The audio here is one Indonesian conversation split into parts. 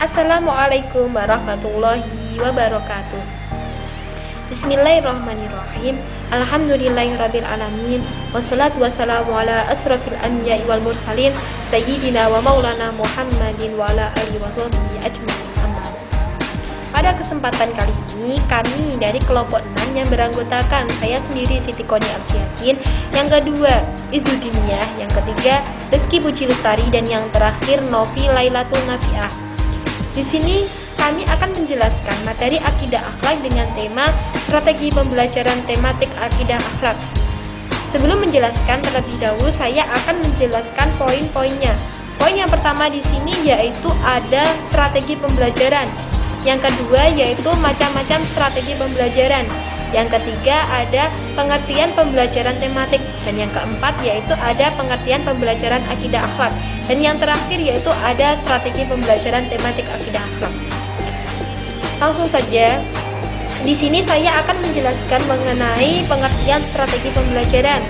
Assalamualaikum warahmatullahi wabarakatuh. Bismillahirrahmanirrahim. Alhamdulillahirabbil alamin. Wassalatu wassalamu ala asrofil anbiya'i wal mursalin sayyidina wa maulana Muhammadin wa ala alihi washabihi ajmain. Pada kesempatan kali ini, kami dari kelompok 6 yang beranggotakan saya sendiri Siti Koni Abdiyatin, yang kedua Izudiniyah, yang ketiga Rizky Puji Lestari, dan yang terakhir Novi Lailatul Nafiah. Di sini kami akan menjelaskan materi akidah akhlak dengan tema strategi pembelajaran tematik akidah akhlak. Sebelum menjelaskan, terlebih dahulu saya akan menjelaskan poin-poinnya. Poin yang pertama di sini yaitu ada strategi pembelajaran. Yang kedua yaitu macam-macam strategi pembelajaran. Yang ketiga ada pengertian pembelajaran tematik. Dan yang keempat yaitu ada pengertian pembelajaran akidah akhlak. Dan yang terakhir yaitu ada strategi pembelajaran tematik akidah akhlak. Langsung saja, di sini saya akan menjelaskan mengenai pengertian strategi pembelajaran.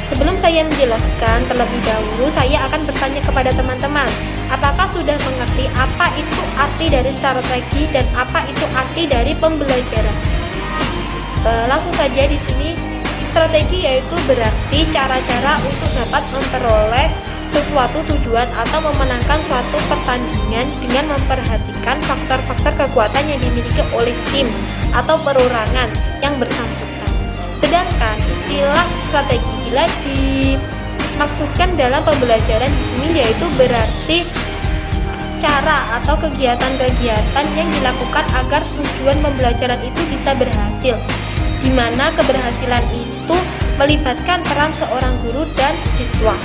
Sebelum saya menjelaskan, terlebih dahulu saya akan bertanya kepada teman-teman, apakah sudah mengerti apa itu arti dari strategi dan apa itu arti dari pembelajaran? Langsung saja, di sini strategi yaitu berarti cara-cara untuk dapat memperoleh sesuatu tujuan atau memenangkan suatu pertandingan dengan memperhatikan faktor-faktor kekuatan yang dimiliki oleh tim atau perorangan yang bersangkutan. Sedangkan istilah strategi bila dimaksudkan dalam pembelajaran di sini yaitu berarti cara atau kegiatan-kegiatan yang dilakukan agar tujuan pembelajaran itu bisa berhasil, di mana keberhasilan itu melibatkan peran seorang guru dan siswa.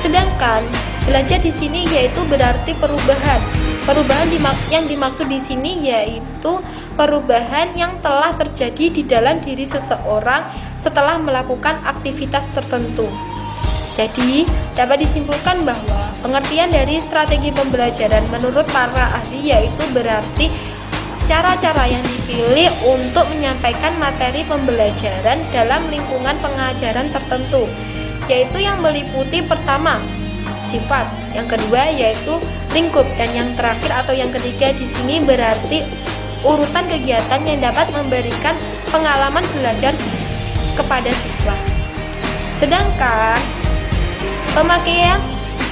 Sedangkan belajar di sini yaitu berarti perubahan. Perubahan yang dimaksud di sini yaitu perubahan yang telah terjadi di dalam diri seseorang setelah melakukan aktivitas tertentu. Jadi, dapat disimpulkan bahwa pengertian dari strategi pembelajaran menurut para ahli yaitu berarti cara-cara yang dipilih untuk menyampaikan materi pembelajaran dalam lingkungan pengajaran tertentu, yaitu yang meliputi pertama, sifat, yang kedua yaitu lingkup, dan yang terakhir atau yang ketiga di sini berarti urutan kegiatan yang dapat memberikan pengalaman belajar kepada siswa. Sedangkan pemakaian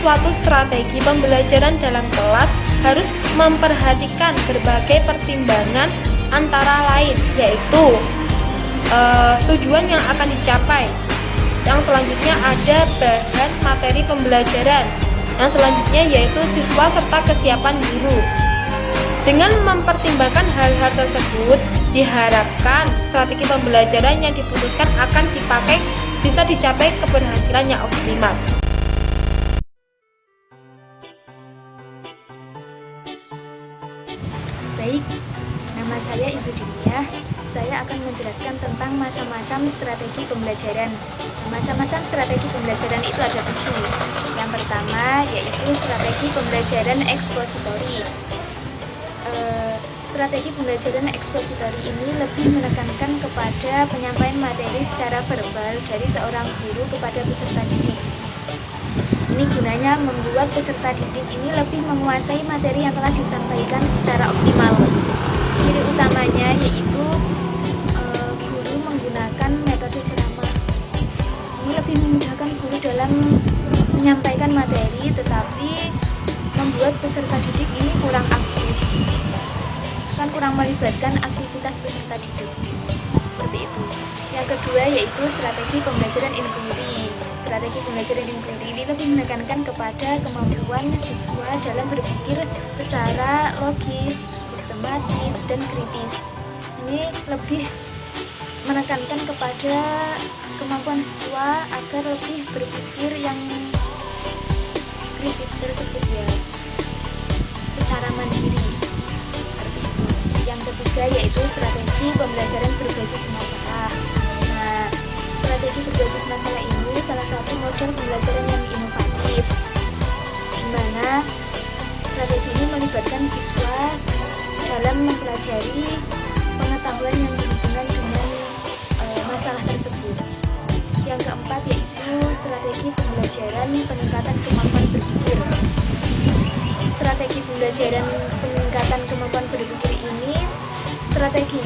suatu strategi pembelajaran dalam kelas harus memperhatikan berbagai pertimbangan antara lain, yaitu tujuan yang akan dicapai. Yang selanjutnya ada bahan materi pembelajaran. Yang selanjutnya yaitu siswa serta kesiapan guru. Dengan mempertimbangkan hal-hal tersebut, diharapkan strategi pembelajaran yang diputuskan akan bisa dicapai keberhasilan yang optimal. Baik, nama saya Izudiniyah. Saya akan menjelaskan tentang macam-macam strategi pembelajaran. Macam-macam strategi pembelajaran itu ada 7. Yang pertama yaitu strategi pembelajaran ekspositori. Strategi pembelajaran ekspositori ini lebih menekankan kepada penyampaian materi secara verbal dari seorang guru kepada peserta didik. Ini gunanya membuat peserta didik ini lebih menguasai materi yang telah disampaikan secara optimal. Ciri utamanya yaitu guru menggunakan metode ceramah. Ini lebih memudahkan guru dalam menyampaikan materi, tetapi membuat peserta didik ini kurang aktif, kurang melibatkan aktivitas peserta didik. Seperti itu. Yang kedua yaitu strategi pembelajaran inquiry. Strategi pembelajaran inquiry ini lebih menekankan kepada kemampuan siswa dalam berpikir secara logis, sistematis, dan kritis. Ini lebih menekankan kepada kemampuan siswa agar lebih berpikir yang kritis tersebut ya, secara mandiri. Seperti itu. Yang ketiga yaitu strategi pembelajaran berbasis masalah. Nah, strategi berbasis masalah ini salah satu model pembelajaran yang inovatif, di mana strategi ini melibatkan siswa dalam mempelajari pengetahuan yang berhubungan dengan masalah tersebut. Yang keempat yaitu strategi pembelajaran peningkatan kemampuan berpikir. Strategi pembelajaran peningkatan peningkatan kemampuan berpikir ini strategi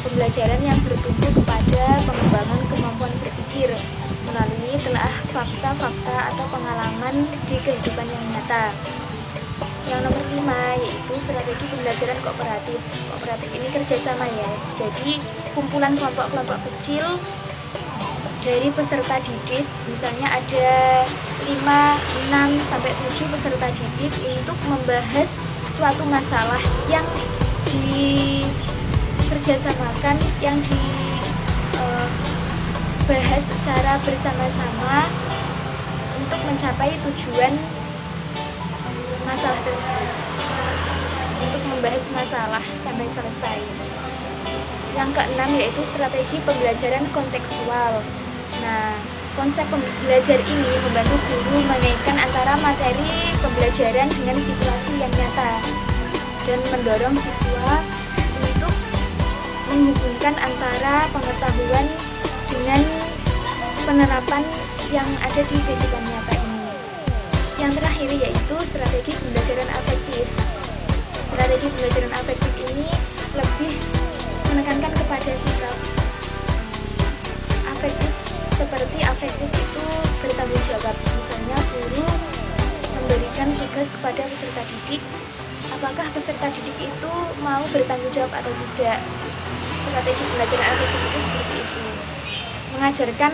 pembelajaran yang bertumpu kepada pengembangan kemampuan berpikir melalui telah fakta-fakta atau pengalaman di kehidupan yang nyata. Yang nomor 5 yaitu strategi pembelajaran kooperatif. Kooperatif ini kerjasama ya, jadi kumpulan kelompok-kelompok kecil dari peserta didik, misalnya ada 5, 6, sampai 7 peserta didik untuk membahas suatu masalah yang dikerjasamakan, yang dibahas secara bersama-sama untuk mencapai tujuan masalah tersebut, untuk membahas masalah sampai selesai. Yang keenam yaitu strategi pembelajaran kontekstual. Nah, konsep belajar ini membantu guru mengaitkan antara materi pembelajaran dengan situasi yang nyata dan mendorong siswa untuk menghubungkan antara pengetahuan dengan penerapan yang ada di kehidupan nyata ini. Yang terakhir yaitu strategi pembelajaran afektif. Strategi pembelajaran afektif ini lebih menekankan kepada sikap afektif, seperti afektif itu bertanggung jawab. Misalnya guru memberikan tugas kepada peserta didik, apakah peserta didik itu mau bertanggung jawab atau tidak. Strategi pembelajaran afektif itu seperti itu, mengajarkan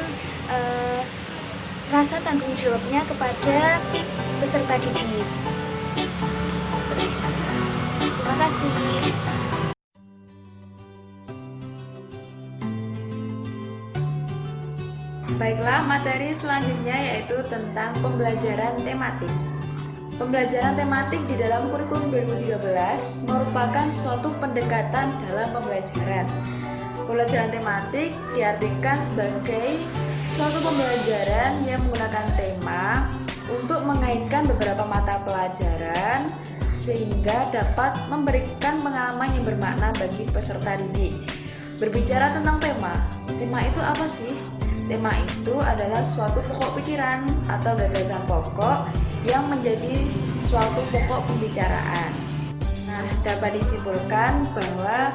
rasa tanggung jawabnya kepada peserta didik. Seperti itu. Terima kasih. Baiklah, materi selanjutnya yaitu tentang pembelajaran tematik. Pembelajaran tematik di dalam kurikulum 2013 merupakan suatu pendekatan dalam pembelajaran. Pembelajaran tematik diartikan sebagai suatu pembelajaran yang menggunakan tema untuk mengaitkan beberapa mata pelajaran sehingga dapat memberikan pengalaman yang bermakna bagi peserta didik. Berbicara tentang tema itu apa sih? Tema itu adalah suatu pokok pikiran atau gagasan pokok yang menjadi suatu pokok pembicaraan. Nah, dapat disimpulkan bahwa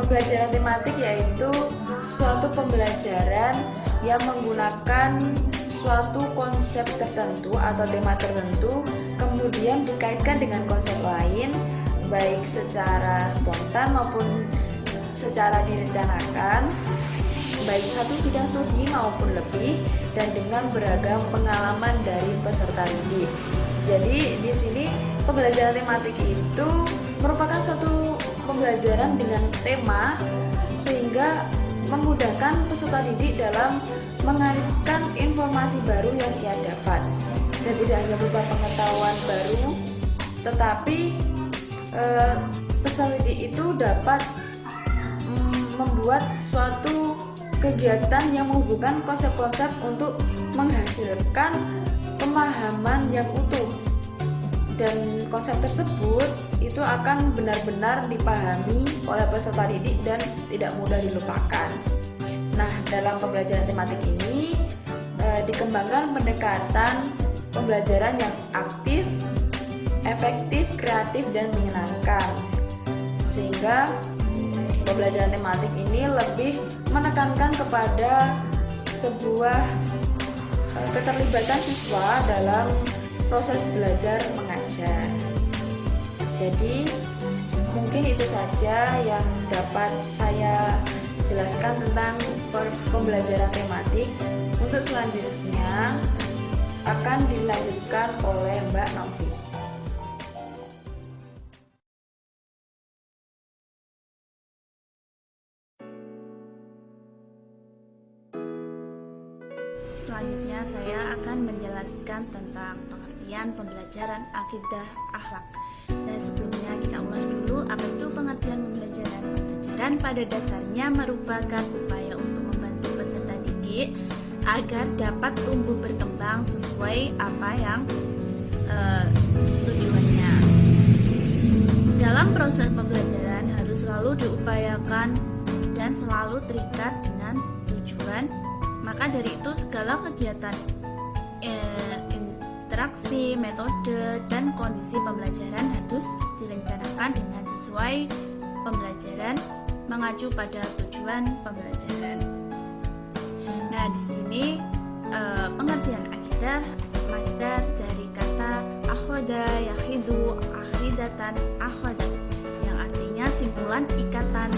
pembelajaran tematik yaitu suatu pembelajaran yang menggunakan suatu konsep tertentu atau tema tertentu, kemudian dikaitkan dengan konsep lain, baik secara spontan maupun secara direncanakan, baik satu bidang studi maupun lebih, dan dengan beragam pengalaman dari peserta didik. Jadi di sini pembelajaran tematik itu merupakan suatu pembelajaran dengan tema sehingga memudahkan peserta didik dalam mengaitkan informasi baru yang ia dapat, dan tidak hanya berupa pengetahuan baru, tetapi peserta didik itu dapat membuat suatu kegiatan yang menghubungkan konsep-konsep untuk menghasilkan pemahaman yang utuh, dan konsep tersebut itu akan benar-benar dipahami oleh peserta didik dan tidak mudah dilupakan. Nah, dalam pembelajaran tematik ini dikembangkan pendekatan pembelajaran yang aktif, efektif, kreatif, dan menyenangkan, sehingga pembelajaran tematik ini lebih menekankan kepada sebuah keterlibatan siswa dalam proses belajar mengajar. Jadi mungkin itu saja yang dapat saya jelaskan tentang pembelajaran tematik. Untuk selanjutnya akan dilanjutkan oleh Mbak Novi. Selanjutnya saya akan menjelaskan tentang pengertian pembelajaran akidah akhlak. Dan sebelumnya kita ulas dulu apa itu pengertian pembelajaran. Pembelajaran pada dasarnya merupakan upaya untuk membantu peserta didik agar dapat tumbuh berkembang sesuai apa yang tujuannya. Dalam proses pembelajaran harus selalu diupayakan dan selalu terikat dengan tujuan. Maka dari itu segala kegiatan interaksi, metode, dan kondisi pembelajaran harus direncanakan dengan sesuai pembelajaran mengacu pada tujuan pembelajaran. Nah, di sini pengertian akidah masdar dari kata akhoda yakhidu akhidatan akhoda yang artinya simpulan, ikatan,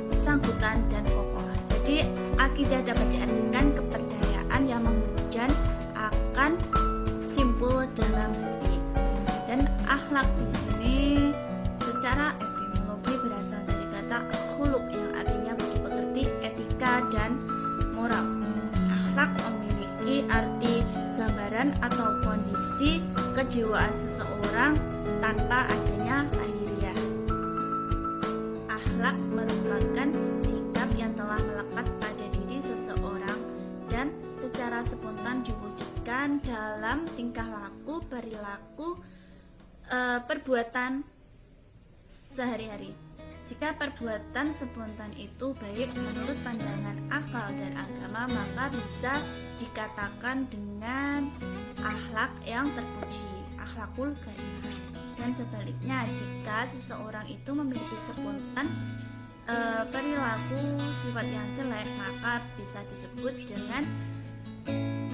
sangkutan, dan kokoh. Jadi akidah dapat diartikan kepercayaan yang menghujat akan simpul dalam hati. Dan akhlak di sini secara etimologi berasal dari kata khuluq yang artinya dipengerti etika dan moral. Akhlak memiliki arti gambaran atau kondisi kejiwaan seseorang tanpa adanya lahiriah. Akhlak merupakan sikap yang telah melekat pada diri seseorang dan secara spontan diwujudkan dalam tingkah laku, perilaku, perbuatan sehari-hari. Jika perbuatan spontan itu baik menurut pandangan akal dan agama, maka bisa dikatakan dengan akhlak yang terpuji, akhlakul karimah. Dan sebaliknya, jika seseorang itu memiliki spontan perilaku sifat yang jelek, maka bisa disebut dengan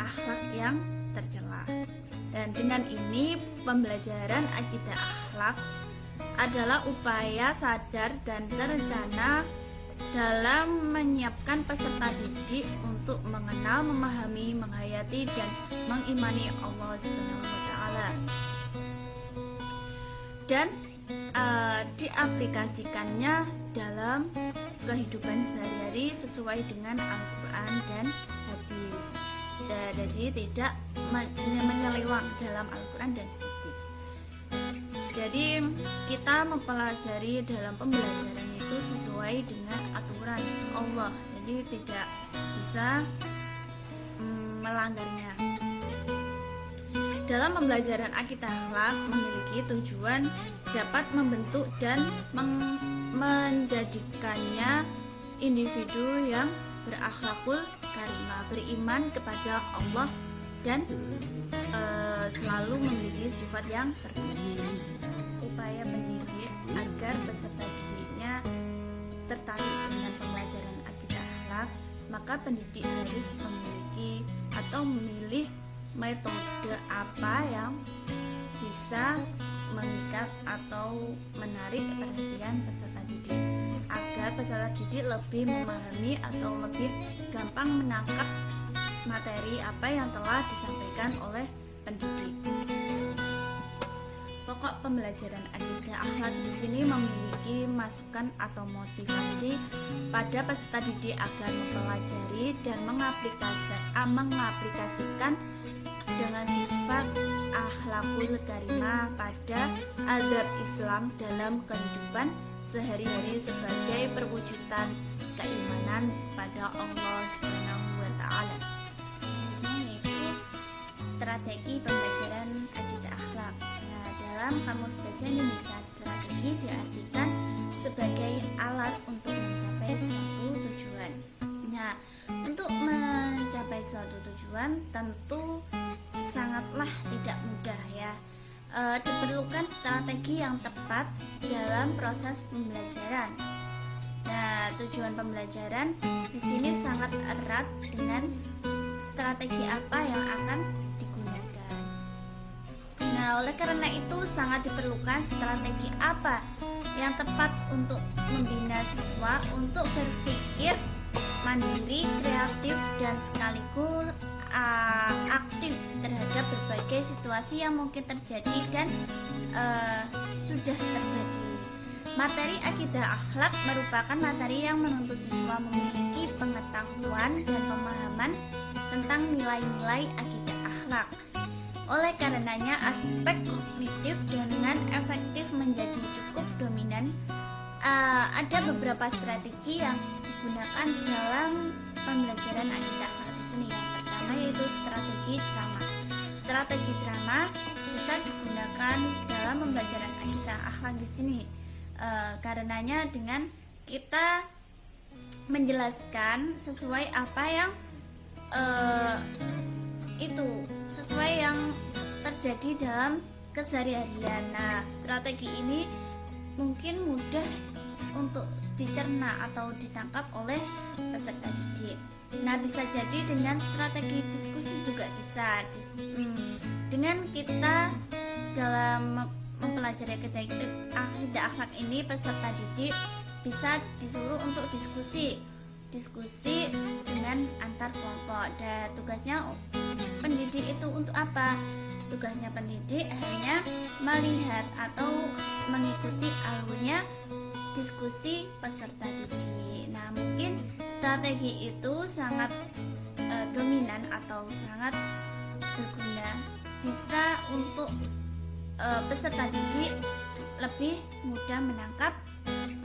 akhlak yang tercela. Dan dengan ini pembelajaran akidah akhlak adalah upaya sadar dan terencana dalam menyiapkan peserta didik untuk mengenal, memahami, menghayati, dan mengimani Allah Subhanahu wa Ta'ala, dan diaplikasikannya dalam kehidupan sehari-hari sesuai dengan Al-Quran dan hadis. Jadi tidak menyeleweng dalam Al-Quran dan hadis. Jadi kita mempelajari dalam pembelajaran itu sesuai dengan aturan Allah, jadi tidak bisa melanggarnya. Dalam pembelajaran akidah akhlak memiliki tujuan dapat membentuk dan menjadikannya individu yang berakhlakul karimah, beriman kepada Allah dan selalu memiliki sifat yang terpuji. Upaya pendidik agar peserta didiknya tertarik dengan pembelajaran akidah akhlak, maka pendidik harus memiliki atau memilih metode apa yang bisa mengikat atau menarik perhatian peserta didik, agar peserta didik lebih memahami atau lebih gampang menangkap materi apa yang telah disampaikan oleh pendidik. Pokok pembelajaran akidah akhlak di sini memiliki masukan atau motivasi pada peserta didik agar mempelajari dan mengaplikasikan dengan sifat akhlakul karimah pada adab Islam dalam kehidupan sehari-hari sebagai perwujudan keimanan pada Allah Subhanahu wa Ta'ala. Yaitu strategi pembelajaran akidah akhlak. Nah, dalam Kamus Bahasa Indonesia, strategi diartikan sebagai alat untuk mencapai suatu tujuan. Nah, untuk mencapai suatu tujuan tentu sangatlah tidak mudah ya. Diperlukan strategi yang tepat dalam proses pembelajaran. Nah, tujuan pembelajaran di sini sangat erat dengan strategi apa yang akan digunakan. Nah, oleh karena itu sangat diperlukan strategi apa yang tepat untuk membina siswa untuk berpikir mandiri, kreatif, dan sekaligus aktif terhadap berbagai situasi yang mungkin terjadi dan sudah terjadi. Materi akidah akhlak merupakan materi yang menuntut siswa memiliki pengetahuan dan pemahaman tentang nilai-nilai akidah akhlak. Oleh karenanya aspek kognitif dengan efektif menjadi cukup dominan. Ada beberapa strategi yang digunakan dalam pembelajaran akidah akhlak di sini. Yang pertama yaitu strategi ceramah. Strategi ceramah bisa digunakan dalam pembelajaran akidah akhlak di sini. Karenanya dengan kita menjelaskan sesuai apa yang sesuai yang terjadi dalam keseharian. Nah, strategi ini mungkin mudah untuk dicerna atau ditangkap oleh peserta didik. Nah, bisa jadi dengan strategi diskusi juga bisa. Dengan kita dalam mempelajari akidah akhlak ini, peserta didik bisa disuruh untuk diskusi dengan antar kelompok. Dan tugasnya pendidik itu untuk apa? Tugasnya pendidik hanya melihat atau mengikuti alurnya diskusi peserta didik. Nah, mungkin strategi itu sangat dominan atau sangat berguna, bisa untuk peserta didik lebih mudah menangkap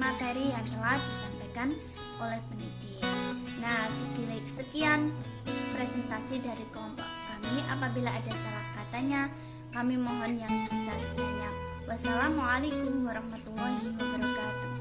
materi yang telah disampaikan oleh pendidik. Nah, sekian presentasi dari kelompok kami. Apabila ada salah katanya, kami mohon yang sebesar-besarnya. Wassalamualaikum warahmatullahi wabarakatuh.